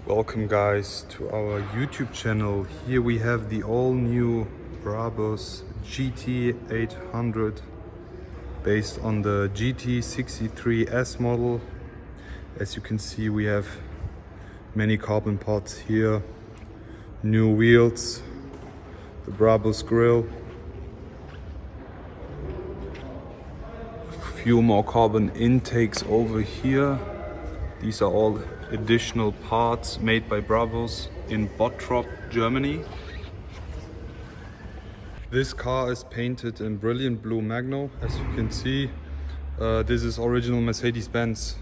Welcome guys to our YouTube channel. Here we have the all new BRABUS GT800 based on the GT63S model. As you can see, we have many carbon parts here, new wheels, the BRABUS grille, a few more carbon intakes over here. These are all additional parts made by BRABUS in Bottrop, Germany. This car is painted in brilliant blue magno. As you can see, this is original Mercedes-Benz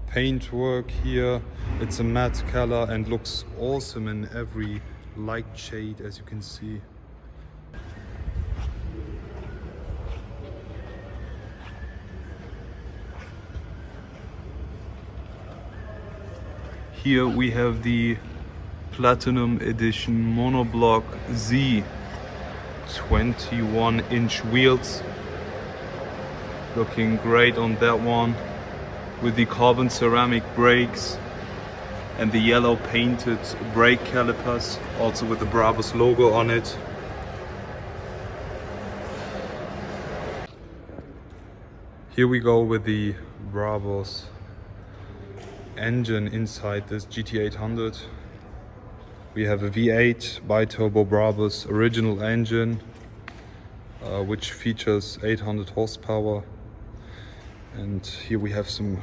paintwork here. It's a matte color and looks awesome in every light shade, as you can see. Here we have the Platinum Edition Monoblock Z 21-inch wheels. Looking great on that one, with the carbon ceramic brakes and the yellow painted brake calipers, also with the BRABUS logo on it. Here we go with the BRABUS engine inside this GT800. We have a V8 bi-turbo BRABUS original engine, which features 800 horsepower. And here we have some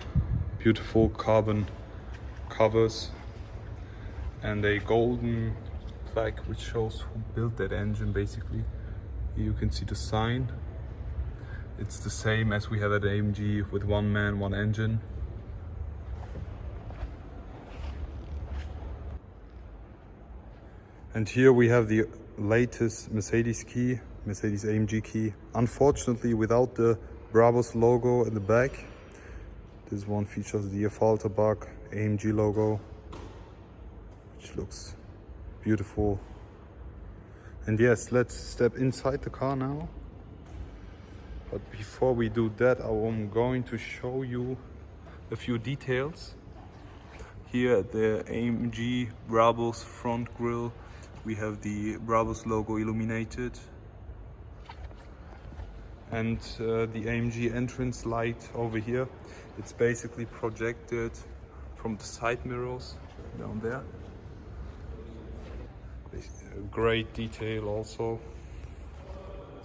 beautiful carbon covers and a golden plaque which shows who built that engine basically. Here you can see the sign. It's the same as we have at AMG with one man, one engine. And here we have the latest Mercedes key, Mercedes AMG key. Unfortunately, without the BRABUS logo in the back. This one features the Falterbach AMG logo, which looks beautiful. And yes, let's step inside the car now. But before we do that, I'm going to show you a few details. Here at the AMG BRABUS front grille, we have the BRABUS logo illuminated, and the AMG entrance light over here. It's basically projected from the side mirrors down there. Great detail also.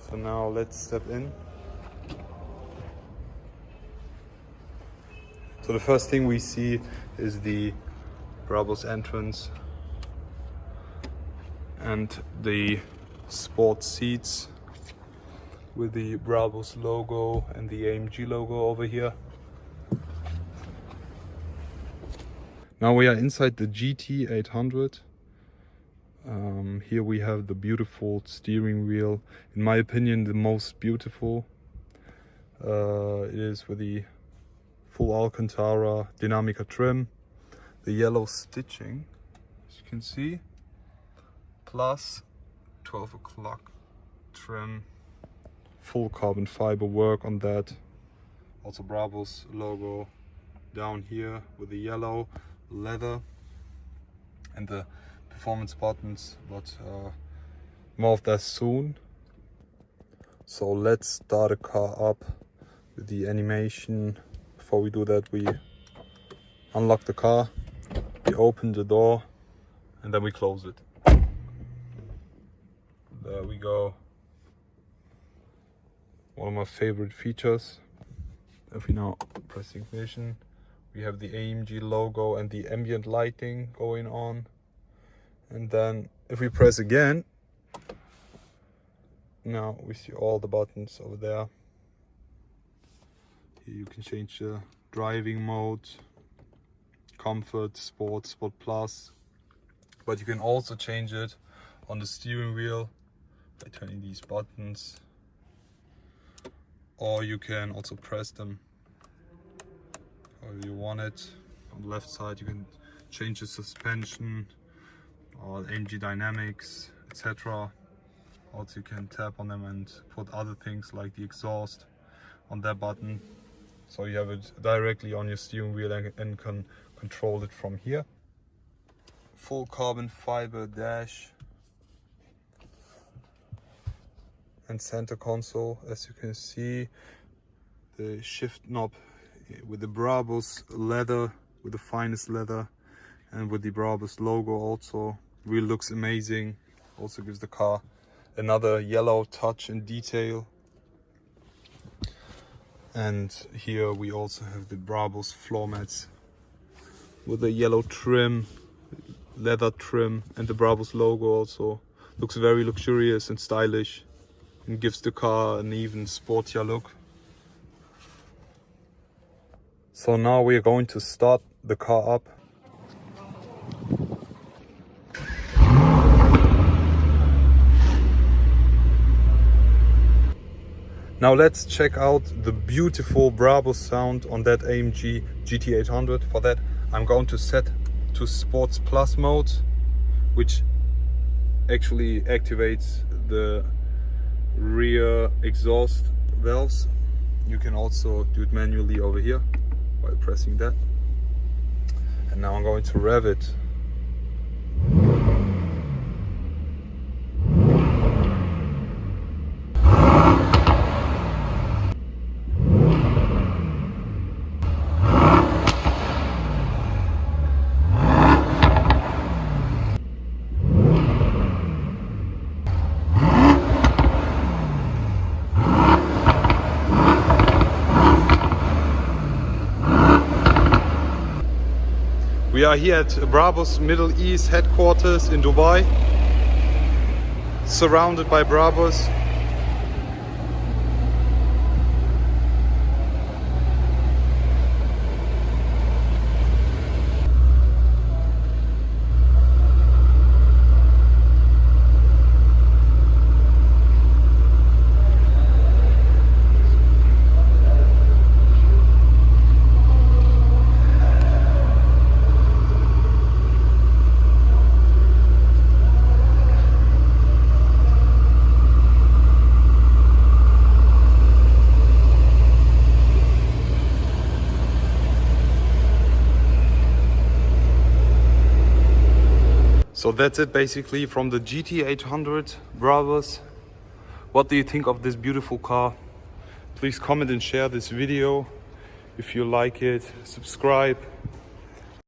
So now let's step in. So the first thing we see is the BRABUS entrance and the sport seats with the BRABUS logo and the AMG logo over here. Now we are inside the GT800. Here we have the beautiful steering wheel. In my opinion, the most beautiful. It is with the full Alcantara Dinamica trim, the yellow stitching, as you can see, plus 12 o'clock trim, full carbon fiber work on that. Also BRABUS logo down here with the yellow leather and the performance buttons, but more of that soon. So let's start the car up with the animation. Before we do that, we unlock the car, we open the door, and then we close it. There we go. One of my favorite features. If we now press ignition, we have the AMG logo and the ambient lighting going on. And then if we press again, now we see all the buttons over there. Here you can change the driving mode, comfort, sport plus. But you can also change it on the steering wheel by turning these buttons, or you can also press them however you want it. On the left side you can change the suspension or AMG dynamics, etc. Also you can tap on them and put other things like the exhaust on that button, so you have it directly on your steering wheel and can control it from here. full carbon fiber dash and center console. As you can see, the shift knob with the BRABUS leather, with the finest leather, and with the BRABUS logo also. Wheel looks amazing. Also gives the car another yellow touch and detail. And here we also have the BRABUS floor mats with the yellow trim, leather trim, and the BRABUS logo also. Looks very luxurious and stylish and gives the car an even sportier look. So now we are going to start the car up. Now let's check out the beautiful BRABUS sound on that AMG GT800. For that I'm going to set to Sports Plus mode, which actually activates the rear exhaust valves. You can also do it manually over here by pressing that. And now I'm going to rev it. We are here at BRABUS Middle East headquarters in Dubai, surrounded by BRABUS. So that's it basically from the GT800 BRABUS. What do you think of this beautiful car? Please comment and share this video if you like it. Subscribe.